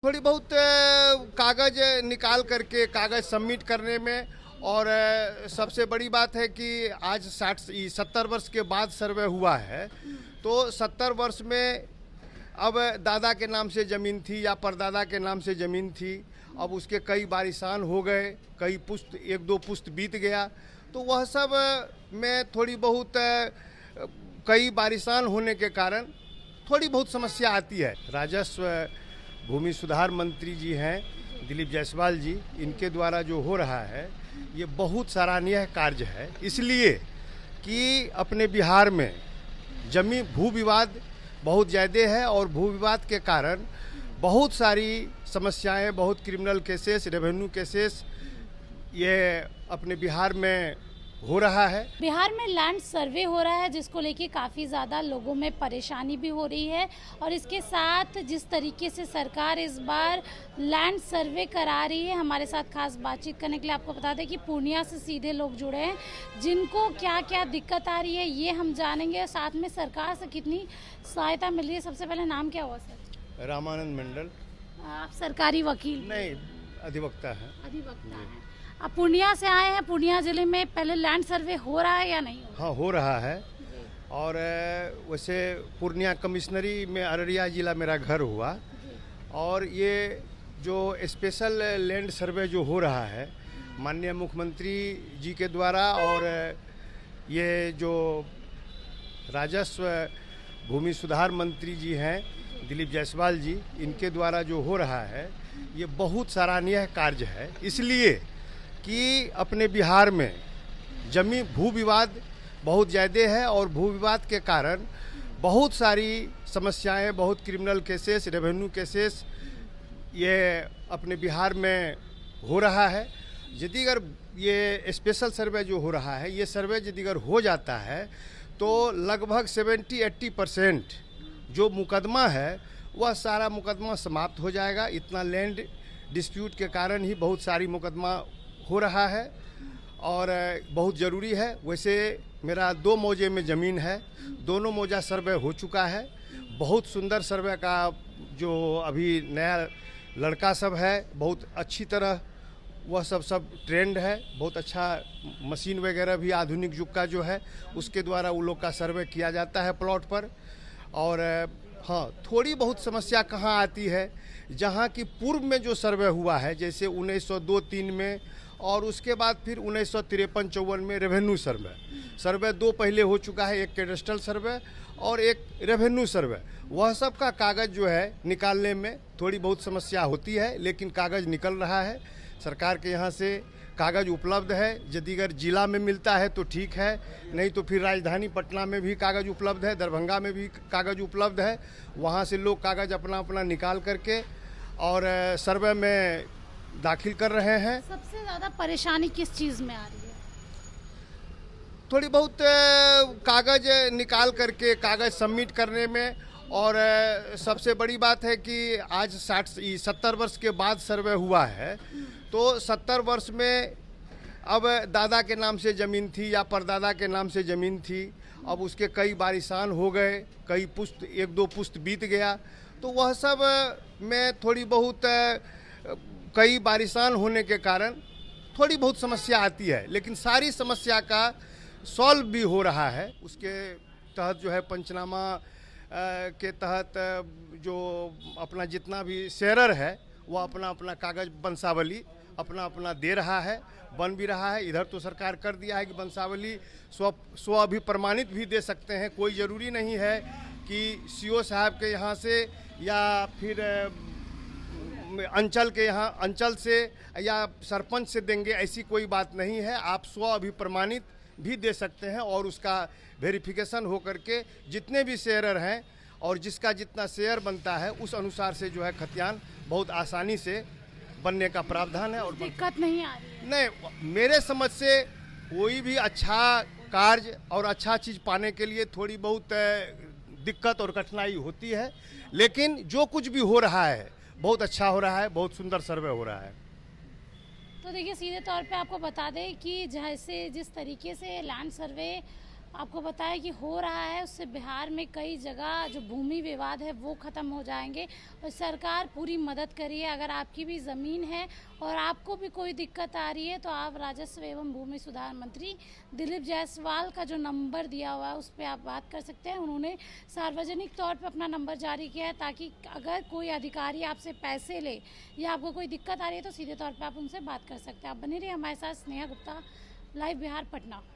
थोड़ी बहुत कागज निकाल करके कागज सबमिट करने में। और सबसे बड़ी बात है कि आज 70 वर्ष के बाद सर्वे हुआ है, तो 70 वर्ष में अब दादा के नाम से ज़मीन थी या परदादा के नाम से ज़मीन थी, अब उसके कई वारिसान हो गए, कई पुश्त एक दो पुश्त बीत गया, तो वह सब में थोड़ी बहुत कई वारिसान होने के कारण थोड़ी बहुत समस्या आती है। राजस्व भूमि सुधार मंत्री जी हैं दिलीप जायसवाल जी, इनके द्वारा जो हो रहा है ये बहुत सराहनीय कार्य है, इसलिए कि अपने बिहार में जमीन भू विवाद बहुत ज़्यादा है और भू विवाद के कारण बहुत सारी समस्याएं, बहुत क्रिमिनल केसेस, रेवेन्यू केसेस ये अपने बिहार में हो रहा है। बिहार में लैंड सर्वे हो रहा है, जिसको लेके काफ़ी ज़्यादा लोगों में परेशानी भी हो रही है। और इसके साथ जिस तरीके से सरकार इस बार लैंड सर्वे करा रही है, हमारे साथ खास बातचीत करने के लिए आपको बता दें कि पूर्णिया से सीधे लोग जुड़े हैं, जिनको क्या क्या दिक्कत आ रही है ये हम जानेंगे। साथ में सरकार से कितनी सहायता मिल रही है। सबसे पहले नाम क्या हुआ सर? रामानंद मंडल। आप सरकारी वकील? नहीं, अधिवक्ता है। अधिवक्ता है। आप पूर्णिया से आए हैं। पूर्णिया जिले में पहले लैंड सर्वे हो रहा है या नहीं? हाँ, हो रहा है। और वैसे पूर्णिया कमिश्नरी में अररिया जिला मेरा घर हुआ, और ये जो स्पेशल लैंड सर्वे जो हो रहा है माननीय मुख्यमंत्री जी के द्वारा, और ये जो राजस्व भूमि सुधार मंत्री जी हैं दिलीप जायसवाल जी, इनके द्वारा जो हो रहा है ये बहुत सराहनीय कार्य है, इसलिए कि अपने बिहार में जमीन भू विवाद बहुत ज़्यादा है और भू विवाद के कारण बहुत सारी समस्याएं, बहुत क्रिमिनल केसेस, रेवेन्यू केसेस ये अपने बिहार में हो रहा है। यदि अगर ये स्पेशल सर्वे जो हो रहा है, ये सर्वे यदि अगर हो जाता है तो लगभग 70-80% जो मुकदमा है वह सारा मुकदमा समाप्त हो जाएगा। इतना लैंड डिस्प्यूट के कारण ही बहुत सारी मुकदमा हो रहा है और बहुत ज़रूरी है। वैसे मेरा 2 मौजे में ज़मीन है, दोनों मौजा सर्वे हो चुका है। बहुत सुंदर सर्वे का जो अभी नया लड़का सब है, बहुत अच्छी तरह वह सब ट्रेंड है, बहुत अच्छा मशीन वगैरह भी आधुनिक युग का जो है उसके द्वारा वो लोग का सर्वे किया जाता है प्लॉट पर। और हाँ, थोड़ी बहुत समस्या कहाँ आती है, जहाँ की पूर्व में जो सर्वे हुआ है, जैसे 1902-03 में और उसके बाद फिर 1953-54 में रेवेन्यू सर्वे 2 पहले हो चुका है, एक कैडस्ट्रल सर्वे और एक रेवेन्यू सर्वे। वह सब का कागज़ जो है निकालने में थोड़ी बहुत समस्या होती है, लेकिन कागज़ निकल रहा है। सरकार के यहाँ से कागज़ उपलब्ध है, यदि अगर जिला में मिलता है तो ठीक है, नहीं तो फिर राजधानी पटना में भी कागज़ उपलब्ध है, दरभंगा में भी कागज़ उपलब्ध है। वहाँ से लोग कागज़ अपना अपना निकाल करके और सर्वे में दाखिल कर रहे हैं। सबसे ज़्यादा परेशानी किस चीज़ में आ रही है? थोड़ी बहुत कागज़ निकाल करके कागज़ सबमिट करने में। और सबसे बड़ी बात है कि आज 70 वर्ष के बाद सर्वे हुआ है, तो 70 वर्ष में अब दादा के नाम से ज़मीन थी या परदादा के नाम से ज़मीन थी, अब उसके कई वारिसान हो गए, कई पुश्त एक दो पुश्त बीत गया, तो वह सब में थोड़ी बहुत कई वारिसान होने के कारण थोड़ी बहुत समस्या आती है, लेकिन सारी समस्या का सॉल्व भी हो रहा है। उसके तहत जो है पंचनामा के तहत जो अपना जितना भी शेयरर है वह अपना अपना कागज़ वंशावली अपना अपना दे रहा है, बन भी रहा है। इधर तो सरकार कर दिया है कि वंशावली स्व अभिप्रमाणित भी दे सकते हैं, कोई ज़रूरी नहीं है कि सीओ साहब के यहाँ से या फिर अंचल के यहाँ अंचल से या सरपंच से देंगे, ऐसी कोई बात नहीं है। आप स्व अभिप्रमाणित भी दे सकते हैं और उसका वेरिफिकेशन हो करके जितने भी शेयरर हैं और जिसका जितना शेयर बनता है उस अनुसार से जो है खतियान बहुत आसानी से बनने का प्रावधान है। और दिक्कत नहीं आ रही है? नहीं, मेरे समझ से कोई भी अच्छा कार्य और अच्छा चीज़ पाने के लिए थोड़ी बहुत दिक्कत और कठिनाई होती है, लेकिन जो कुछ भी हो रहा है बहुत अच्छा हो रहा है, बहुत सुंदर सर्वे हो रहा है। तो देखिए, सीधे तौर पे आपको बता दें कि जैसे जिस तरीके से लैंड सर्वे आपको बताएं कि हो रहा है, उससे बिहार में कई जगह जो भूमि विवाद है वो ख़त्म हो जाएंगे और सरकार पूरी मदद करिए। अगर आपकी भी ज़मीन है और आपको भी कोई दिक्कत आ रही है तो आप राजस्व एवं भूमि सुधार मंत्री दिलीप जायसवाल का जो नंबर दिया हुआ है उस पर आप बात कर सकते हैं। उन्होंने सार्वजनिक तौर पर अपना नंबर जारी किया है ताकि अगर कोई अधिकारी आपसे पैसे ले या आपको कोई दिक्कत आ रही है तो सीधे तौर पर आप उनसे बात कर सकते हैं। आप बने रहिए हमारे साथ। स्नेहा गुप्ता, लाइव बिहार, पटना।